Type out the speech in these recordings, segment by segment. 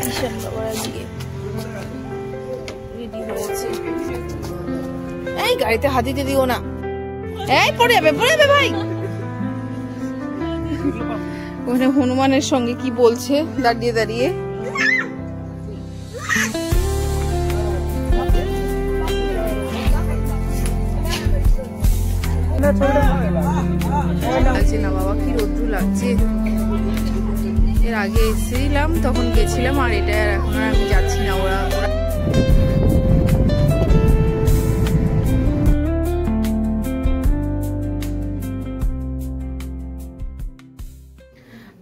ঈশান বাবার আজকে রেডি হয়েছে। এই গাড়িতে হাত দিতে দিও না, এই পড়ে যাবে ভাই। ওখানে হনুমানের সঙ্গে কি বলছে দাঁড়িয়ে দাঁড়িয়ে। লাগছে না বাবা, কি রোদ্রু লাগছে। এর আগে এসেছিলাম তখন গেছিলাম, আর এটা এখন আর আমি যাচ্ছি না। ওরা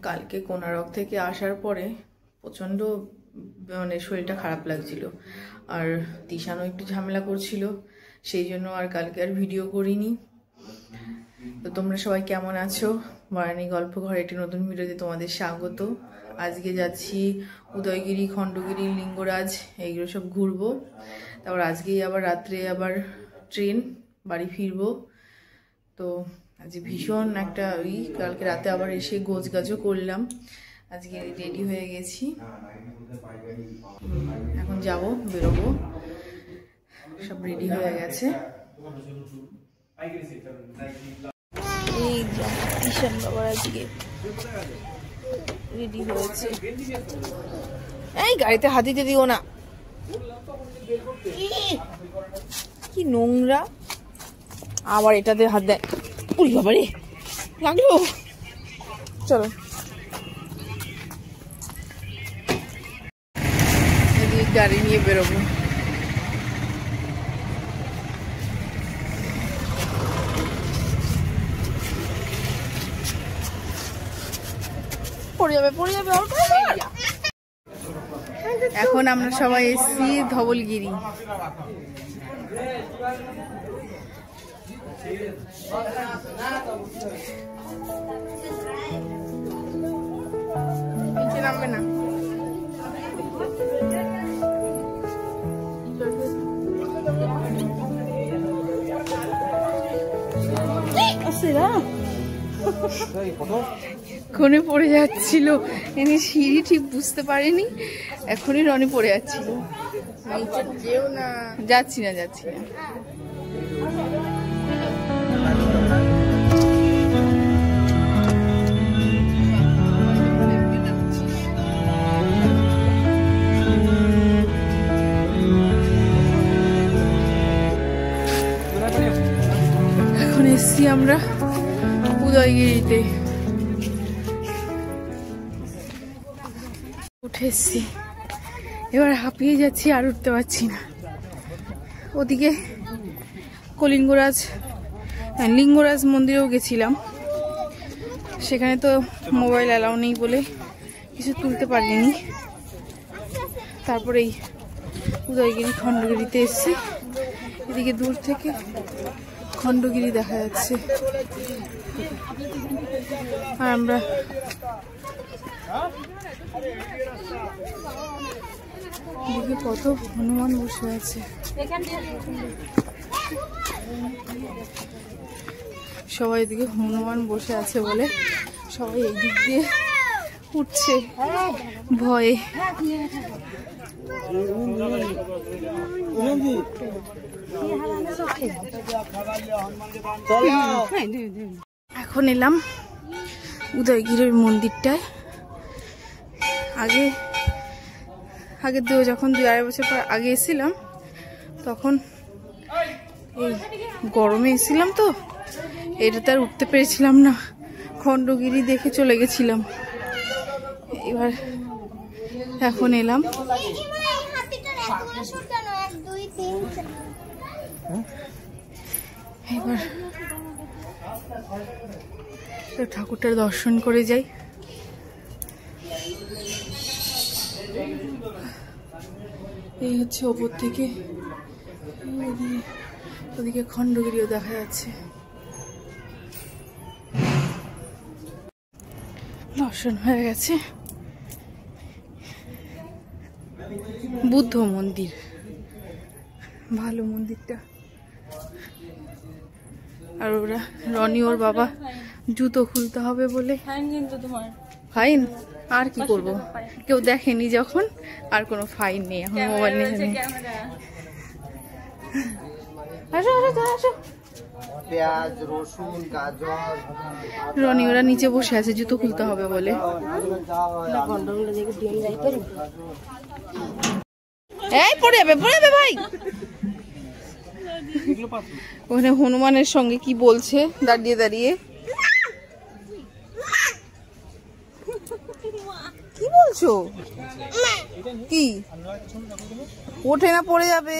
কালকে কোনারক থেকে আসার পরে প্রচন্ড মানে শরীরটা খারাপ লাগছিল, আর তিশানও একটু ঝামেলা করছিল, সেই জন্য আর কালকে আর ভিডিও করিনি। তো তোমরা সবাই কেমন আছো? বারানি গল্প ঘরে একটি নতুন ভিডিওতে তোমাদের স্বাগত। আজকে যাচ্ছি উদয়গিরি, খণ্ডগিরি, লিঙ্গরাজ, এইগুলো সব ঘুরবো। তারপর আজকেই আবার রাত্রে আবার ট্রেন, বাড়ি ফিরবো। তো আজ ভীষণ একটা কালকে রাতে আবার এসে গোছগাছও করলাম, আজকে রেডি হয়ে গেছি, এখন যাব, বেরোবো, সব রেডি হয়ে গেছে। এই ঈশান বাবার আজকে রেডি হয়েছে। এই গাড়িতে হাত দিতে দিও না, কি নোংরা। আবার এটাতে হাত দেয়, উল বাবারে লাগলো। চলো গাড়ি নিয়ে বেরোবো। এখন আমরা সবাই এসছি ধবলগিরি। নিচে নামবে না, এখনই পড়ে যাচ্ছিল, এনে সিঁড়ি ঠিক বুঝতে পারিনি, এখনই রনি পড়ে যাচ্ছিল। যাচ্ছি না এখন এসছি আমরা উদয়গিরিতে, উঠে এসছি। এবার হাঁপিয়ে যাচ্ছি, আর উঠতে পারছি না। ওদিকে লিঙ্গরাজ মন্দিরেও গেছিলাম, সেখানে তো মোবাইল অ্যালাউ নেই বলে কিছু তুলতে পারিনি। তারপরেই উদয়গিরি, খণ্ডগিরিতে এসছি। এদিকে দূর থেকে খণ্ডগিরি দেখা যাচ্ছে, আর আমরা এদিকে কত হনুমান বসে আছে। সবাই এদিকে হনুমান বসে আছে বলে সবাই এই দিক দিয়ে উঠছে ভয়ে। এখন এলাম উদয়গিরির মন্দিরটায়। আগে যখন 2-2.5 বছর পর আগে এসেছিলাম, তখন এই গরমে এসেছিলাম, তো এটাতে আর উঠতে পেরেছিলাম না, খণ্ডগিরি দেখে চলে গেছিলাম। এখন এলাম। এবার তো ঠাকুরটার দর্শন করে যাই। এই হচ্ছে ওপর থেকে, ওদিকে খণ্ডগিরিও দেখা যাচ্ছে। দর্শন হয়ে গেছে। বুদ্ধ মন্দির, ভালো মন্দিরটা। আর রনি ওর বাবা জুতো খুলতে হবে বলে। ফাইন? আর কি করব, কেউ দেখেনি যখন আর কোনো ফাইন নেই, এখন মোবাইল নিয়ে নেই। আসো আসো আসো। পেঁয়াজ, রসুন, গাজর। রনি ওরা নিচে বসে আছে জুতো খুলতে হবে বলে। এই পড়ে যাবে ভাই। ওখানে হনুমানের সঙ্গে কি বলছে দাঁড়িয়ে দাঁড়িয়ে, কি বলছো? কি ওঠে না, পড়ে যাবে।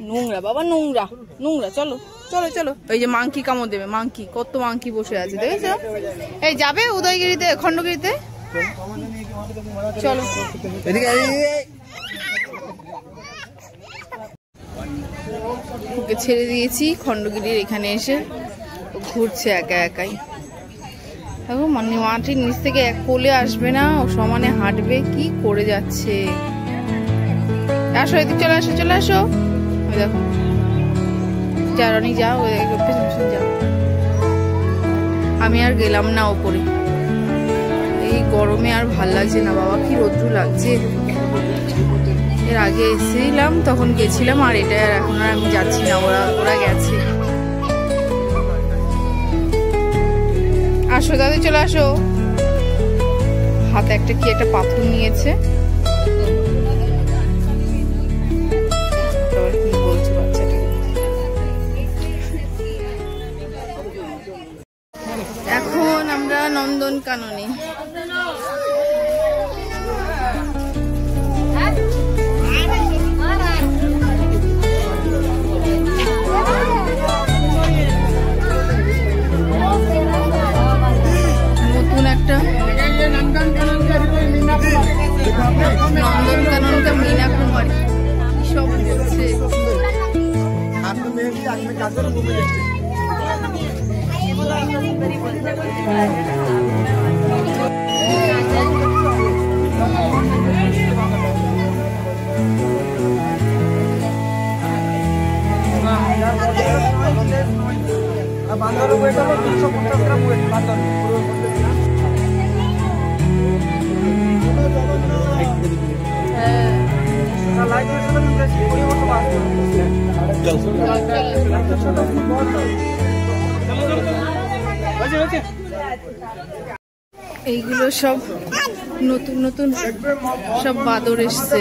নোংরা বাবা, নোংরা নোংরা। চলো চলো চলো। ওই যে মাংকি কামড় দেবে, মাংকি, কত মাংকি বসে আছে দেখেছো? এই যাবে উদয়গিরিতে, খণ্ডগিরিতে। চলো ওকে ছেড়ে দিয়েছি খণ্ডগিরির এখানে এসে ঘুরছে একা একাই। দেখো মানে মাটির নিচ থেকে এক কোলে আসবে না, ও সমানে হাঁটবে, কি করে যাচ্ছে। আসো এদিকে, চলে আসো চলে আসো। দেখো চারণী যাও, যাও। আমি আর গেলাম না ওপরে, এই গরমে আর ভাল লাগছে না বাবা, কি রৌদ্র লাগছে। এর আগে এসেছিলাম তখন গেছিলাম, আর এটা আর এখন আর আমি যাচ্ছি না, ওরা গেছে। আসো দাদা চলে আসো। হাতে একটা কি একটা পাথর নিয়েছে, কি বলছে বাচ্চাটা। এখন আমরা নন্দনকাননে। নতুন একটা নন্দনকাননটা মিনা কুমারী সব বলছে। এইগুলো সব নতুন নতুন সব বাদর এসছে,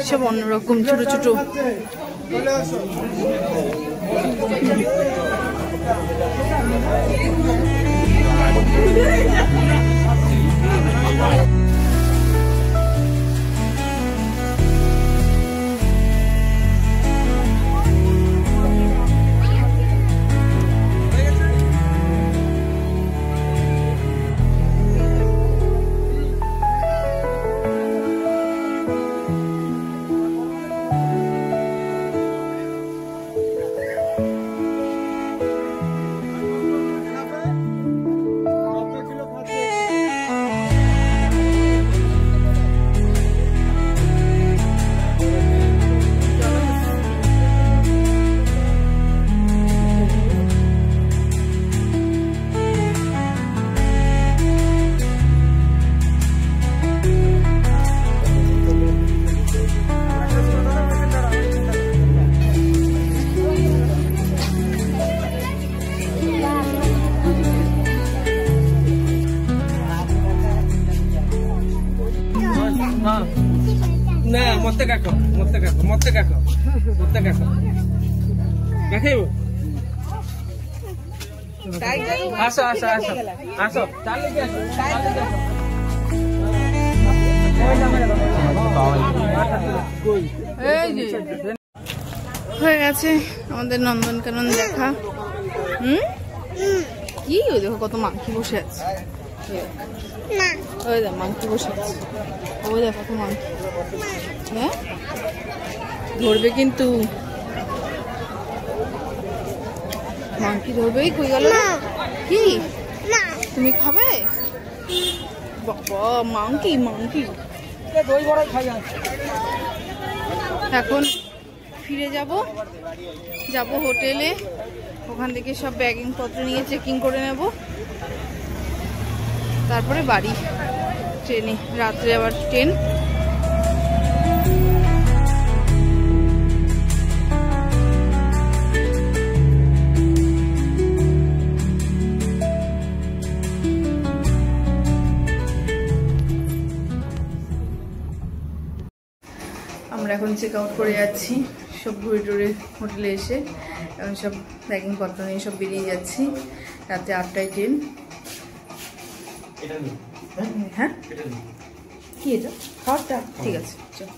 সব অন্যরকম ছোট ছোট। মতে কাকো মতে কাকো মতে কাকো মতে কাকো কাকিব আসো আসো আসো আসো চালে আসো হয়ে গেছে আমাদের নন্দনকানন দেখা। কি ওই দেখো কত মাংকি বসে আছে, ওই দেখ মাংকি বসে আছে, ওই দেখ কত মাংকি। হ্যাঁ ধরবে কিন্তু, মাংকি ধরবেই। কই গেল কি, তুমি খাবে? বাবা মাংকি মাংকি। এখন ফিরে যাব হোটেলে, ওখান থেকে সব ব্যাগিং পত্র নিয়ে চেকিং করে নেব, তারপরে বাড়ি ট্রেনে, রাত্রে আবার ট্রেন। আমরা এখন চেক আউট করে যাচ্ছি, সব ঘুরে টুরে হোটেলে এসে এখন সব ব্যাগিং পত্র নিয়ে সব বেরিয়ে যাচ্ছি। রাতে 8টায় ট্রেন। হ্যাঁ কি এটা খাওয়ারটা? ঠিক আছে চল।